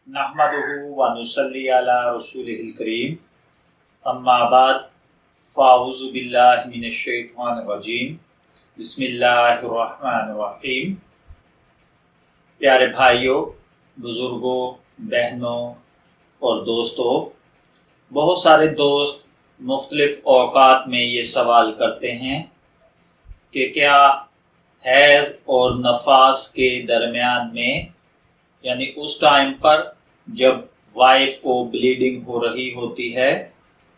नहमदुहु व नुसल्ली अला रसूलिहिल करीम अम्मा बाद फ़ाऊज़ु बिल्लाहि मिनश शैतानिर रजीम बिस्मिल्लाहिर रहमानिर रहीम। प्यारे भाइयों, बुजुर्गों, बहनों और दोस्तों, बहुत सारे दोस्त मुख्तलिफ औकात में ये सवाल करते हैं कि क्या हैज़ और नफास के दरमियान में, यानी उस टाइम पर जब वाइफ को ब्लीडिंग हो रही होती है,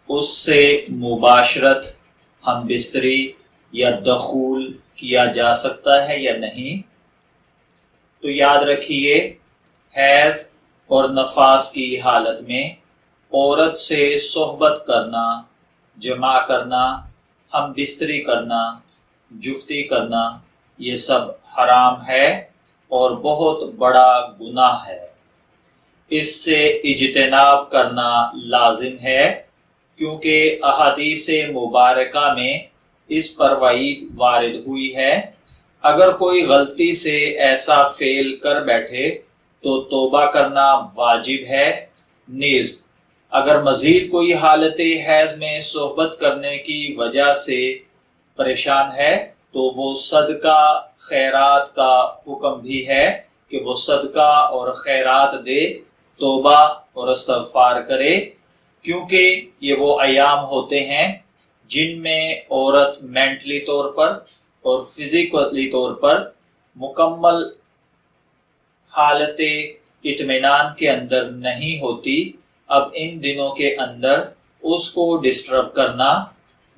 उससे मुबाशरत, हम बिस्तरी या दखूल किया जा सकता है या नहीं। तो याद रखिए, हैज़ और नफास की हालत में औरत से सोहबत करना, जमा करना, हम बिस्तरी करना, जुफ्ती करना, ये सब हराम है और बहुत बड़ा गुनाह है। इससे इज्तिनाब करना लाजिम है, क्योंकि अहादीस मुबारका में इस पर वईद वारिद हुई है। अगर कोई गलती से ऐसा फेल कर बैठे तो तौबा करना वाजिब है। नीज अगर मजीद कोई हालत हैज में सोहबत करने की वजह से परेशान है तो वो सदका खैरात का हुक्म भी है कि वो सदका और खैरात दे, तौबा और इस्तगफार करे, क्योंकि ये वो अयाम होते हैं जिनमें औरत मेंटली तौर पर और फिजिकली तौर पर मुकम्मल हालत इत्मीनान के अंदर नहीं होती। अब इन दिनों के अंदर उसको डिस्टर्ब करना,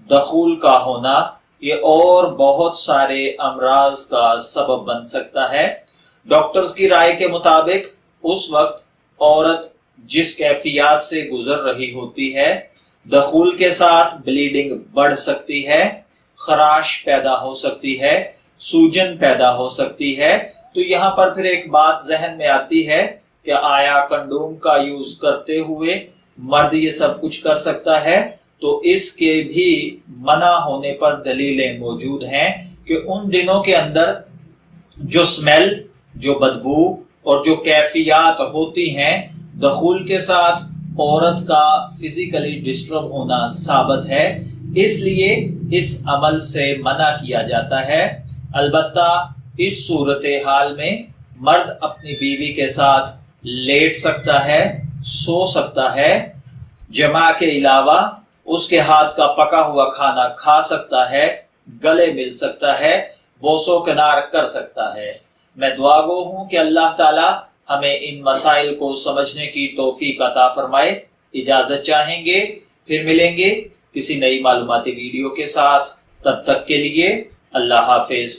दखूल का होना, ये और बहुत सारे अमराज का सबब बन सकता है। डॉक्टर्स की राय के मुताबिक उस वक्त औरत जिस कैफियत से गुजर रही होती है, दखूल के साथ ब्लीडिंग बढ़ सकती है, खराश पैदा हो सकती है, सूजन पैदा हो सकती है। तो यहाँ पर फिर एक बात जहन में आती है कि आया कंडोम का यूज करते हुए मर्द ये सब कुछ कर सकता है? तो इसके भी मना होने पर दलीलें मौजूद हैं कि उन दिनों के अंदर जो स्मेल, जो बदबू और जो कैफियत होती हैं, दखूल के साथ औरत का फिजिकली डिस्टर्ब होना साबित है, इसलिए इस अमल से मना किया जाता है। अलबत्ता इस सूरत हाल में मर्द अपनी बीवी के साथ लेट सकता है, सो सकता है, जमा के अलावा उसके हाथ का पका हुआ खाना खा सकता है, गले मिल सकता है, बोसो किनार कर सकता है। मैं दुआगो हूं कि अल्लाह ताला हमें इन मसाइल को समझने की तौफीक अता फरमाए। इजाजत चाहेंगे, फिर मिलेंगे किसी नई मालूमाती वीडियो के साथ। तब तक के लिए अल्लाह हाफिज।